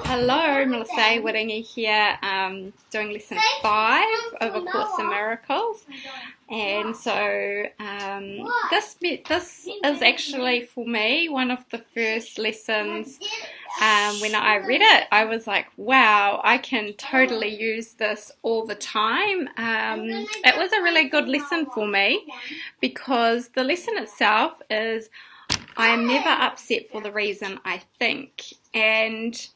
Hello, Melissa Wiringi here, doing lesson 5 of A Course in Miracles. And so this is actually for me one of the first lessons. When I read it, I was like, wow, I can totally use this all the time. It was a really good lesson for me because the lesson itself is I am never upset for the reason I think. And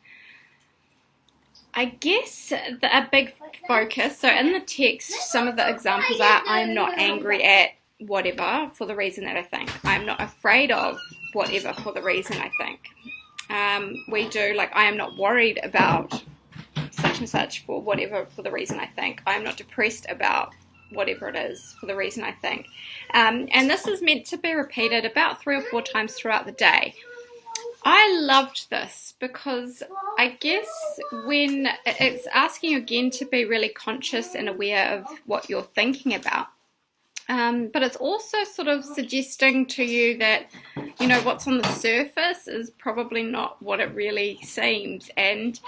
I guess a big focus, so in the text, some of the examples are I'm not angry at whatever for the reason that I think. I'm not afraid of whatever for the reason I think. We do, like, I am not worried about such and such for whatever for the reason I think. I'm not depressed about whatever it is for the reason I think. And this is meant to be repeated about 3 or 4 times throughout the day. I loved this because I guess when it's asking you again to be really conscious and aware of what you're thinking about. But it's also sort of suggesting to you that, you know, what's on the surface is probably not what it really seems. And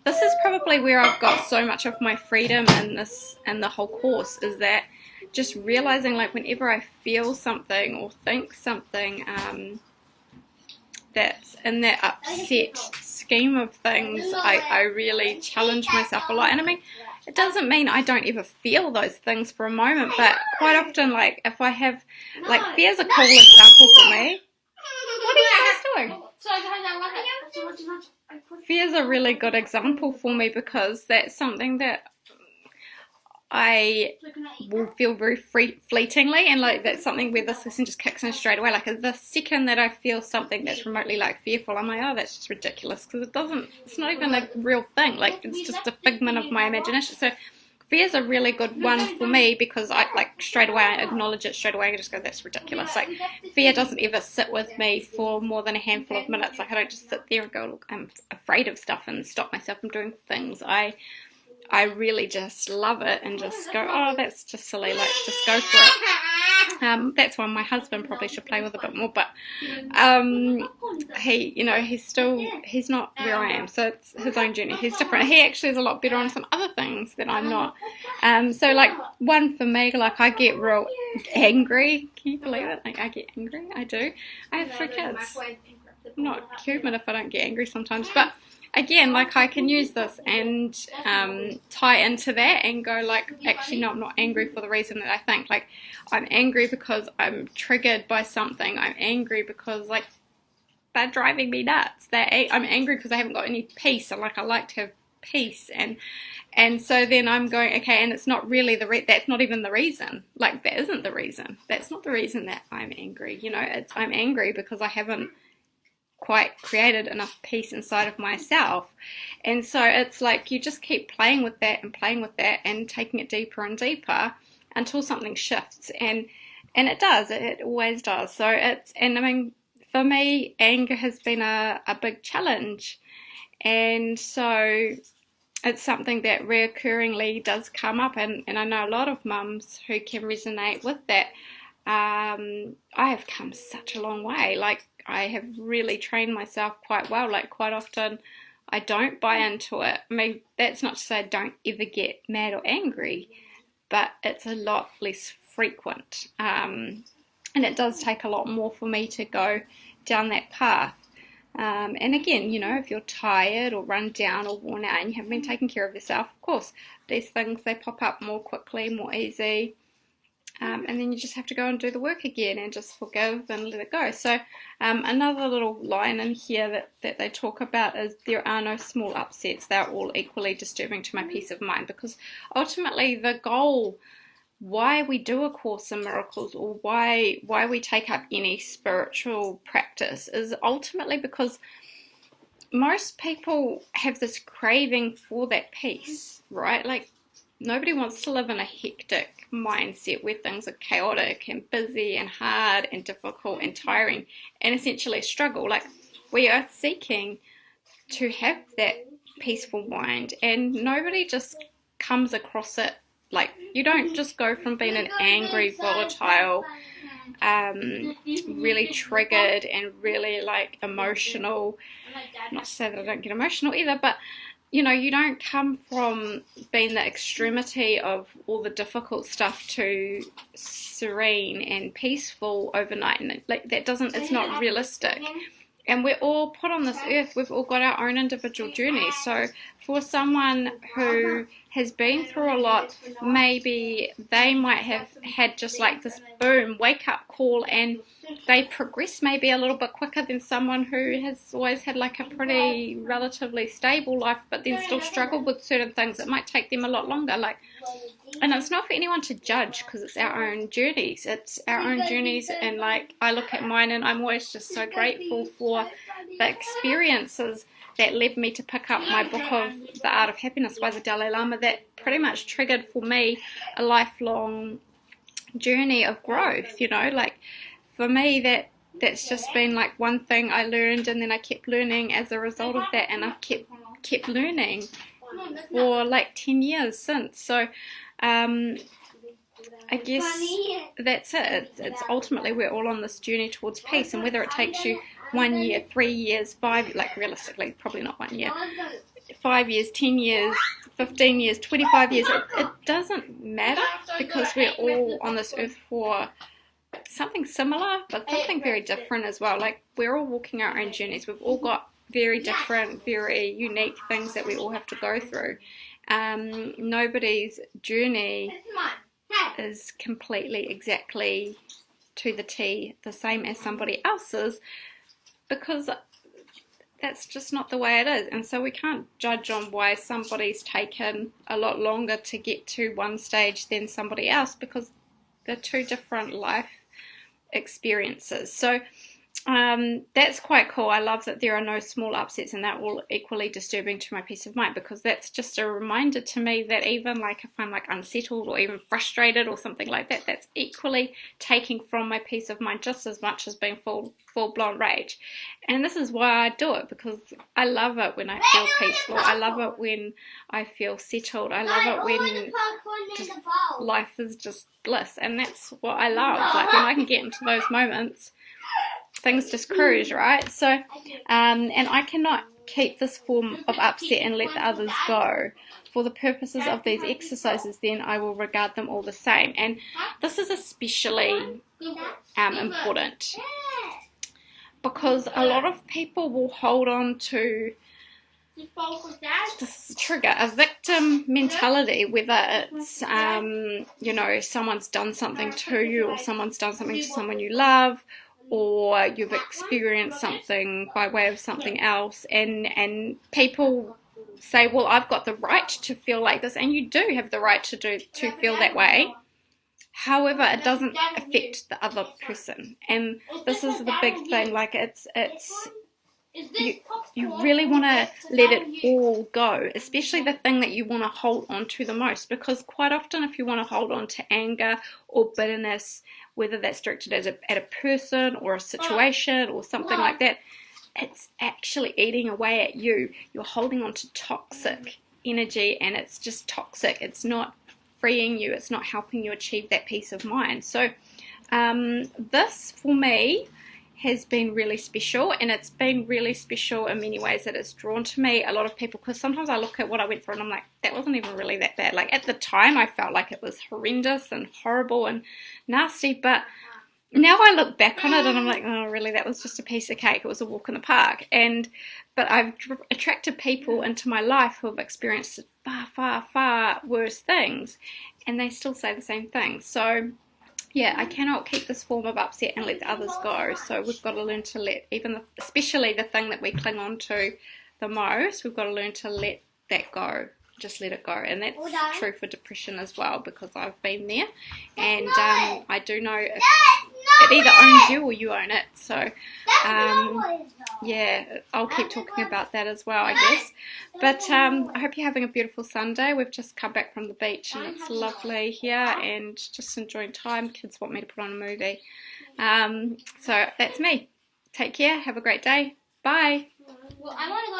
this is probably where I've got so much of my freedom in this and the whole course, is that just realizing, like, whenever I feel something or think something that's in that upset scheme of things, I really challenge myself a lot. And I mean, it doesn't mean I don't ever feel those things for a moment, but quite often, like, if I have, like, fear's a cool example for me. What are you guys doing? Fear's a really good example for me because that's something that I will feel very fleetingly, and like that's something where this lesson just kicks in straight away. Like the second that I feel something that's remotely like fearful, I'm like, oh, that's just ridiculous, because it's not even a real thing. Like, it's just a figment of my imagination. So fear's a really good one for me because I, like, straight away I acknowledge it straight away. I just go, that's ridiculous. Like, fear doesn't ever sit with me for more than a handful of minutes. Like, I don't just sit there and go, look, I'm afraid of stuff and stop myself from doing things. I really just love it and just go, oh, that's just silly, like, just go for it. That's one my husband probably should play with a bit more, but he's not where I am, so it's his own journey. He's different. He actually is a lot better on some other things that I'm not. So, like, one for me, like, I get real angry. Can you believe it? Like, I get angry. I do. I have 3 kids. I'm not human if I don't get angry sometimes, but again, like, I can use this and tie into that and go, like, actually, no, I'm not angry for the reason that I think. Like, I'm angry because I'm triggered by something. I'm angry because, like, they're driving me nuts. I'm angry because I haven't got any peace, and, like, I like to have peace. And so then I'm going, okay, and it's not really that's not even the reason. Like, that isn't the reason. That's not the reason that I'm angry. You know, I'm angry because I haven't quite created enough peace inside of myself. And so it's like you just keep playing with that and taking it deeper and deeper until something shifts, and it does, it always does. So and I mean, for me, anger has been a big challenge, and so it's something that reoccurringly does come up, and I know a lot of mums who can resonate with that. I have come such a long way. Like, I have really trained myself quite well. Like, quite often I don't buy into it. I mean, that's not to say I don't ever get mad or angry, but it's a lot less frequent. And it does take a lot more for me to go down that path. And again, you know, if you're tired or run down or worn out and you haven't been taking care of yourself, of course, these things, they pop up more quickly, more easy. And then you just have to go and do the work again and just forgive and let it go. So another little line in here that they talk about is there are no small upsets. They're all equally disturbing to my peace of mind, because ultimately the goal, why we do A Course in Miracles, or why we take up any spiritual practice, is ultimately because most people have this craving for that peace, right? Like, nobody wants to live in a hectic mindset where things are chaotic and busy and hard and difficult and tiring and essentially a struggle. Like, we are seeking to have that peaceful mind, and nobody just comes across it. Like, you don't just go from being an angry, volatile, really triggered and really like emotional. Not to say that I don't get emotional either, but you know, you don't come from being the extremity of all the difficult stuff to serene and peaceful overnight, and like that doesn't, it's not realistic. And we're all put on this earth, we've all got our own individual journeys. So for someone who has been through a lot, maybe they might have had just like this boom, wake up call, and they progress maybe a little bit quicker than someone who has always had like a pretty relatively stable life, but then still struggled with certain things. It might take them a lot longer. Like, and it's not for anyone to judge, because it's our own journeys. It's our own journeys, and like I look at mine and I'm always just so grateful for the experiences that led me to pick up my book of The Art of Happiness by the Dalai Lama, that pretty much triggered for me a lifelong journey of growth. You know, like for me that's just been like one thing I learned, and then I kept learning as a result of that, and I've kept learning for like 10 years since. So I guess that's it. It's ultimately we're all on this journey towards peace, and whether it takes you 1 year, 3 years, 5, like realistically probably not 1 year, 5 years, 10 years, 15 years, 25 years, it doesn't matter, because we're all on this earth for something similar, but something very different as well. Like we're all walking our own journeys. We've all got very different, very unique things that we all have to go through. Nobody's journey is completely exactly to the T the same as somebody else's, because that's just not the way it is. And so we can't judge on why somebody's taken a lot longer to get to one stage than somebody else, because they're two different life experiences. So that's quite cool. I love that there are no small upsets, and they're all equally disturbing to my peace of mind, because that's just a reminder to me that even like if I'm like unsettled or even frustrated or something like that, that's equally taking from my peace of mind just as much as being full-blown rage. And this is why I do it, because I love it when I feel peaceful. I love it when I feel settled. I love it when just life is just bliss, and that's what I love. Like when I can get into those moments, things just cruise, right? So, and I cannot keep this form of upset and let the others go. For the purposes of these exercises, then I will regard them all the same. And this is especially important, because a lot of people will hold on to this trigger, a victim mentality, whether it's, you know, someone's done something to you, or someone's done something to someone you love, or you've experienced something by way of something else, and people say, well, I've got the right to feel like this, and you do have the right to feel that way. However, it doesn't affect the other person, and this is the big thing. Like you really want to let it all go, especially the thing that you want to hold on to the most, because quite often if you want to hold on to anger or bitterness, whether that's directed at a person or a situation or something like that, it's actually eating away at you. You're holding on to toxic energy, and it's just toxic. It's not freeing you. It's not helping you achieve that peace of mind. So this for me has been really special, and it's been really special in many ways that it's drawn to me a lot of people, because sometimes I look at what I went through and I'm like, that wasn't even really that bad. Like at the time I felt like it was horrendous and horrible and nasty, but now I look back on it and I'm like, oh really, that was just a piece of cake. It was a walk in the park. But I've attracted people into my life who have experienced far, far, far worse things, and they still say the same thing. So yeah, I cannot keep this form of upset and let the others go. So we've got to learn to let, especially the thing that we cling on to the most, we've got to learn to let that go. Just let it go. And that's true for depression as well, because I've been there, and I do know if it either owns you or you own it. So yeah, I'll keep talking about that as well, I guess. But I hope you're having a beautiful Sunday. We've just come back from the beach and it's lovely here, and just enjoying time. Kids want me to put on a movie. So that's me. Take care. Have a great day. Bye. Well, I want to go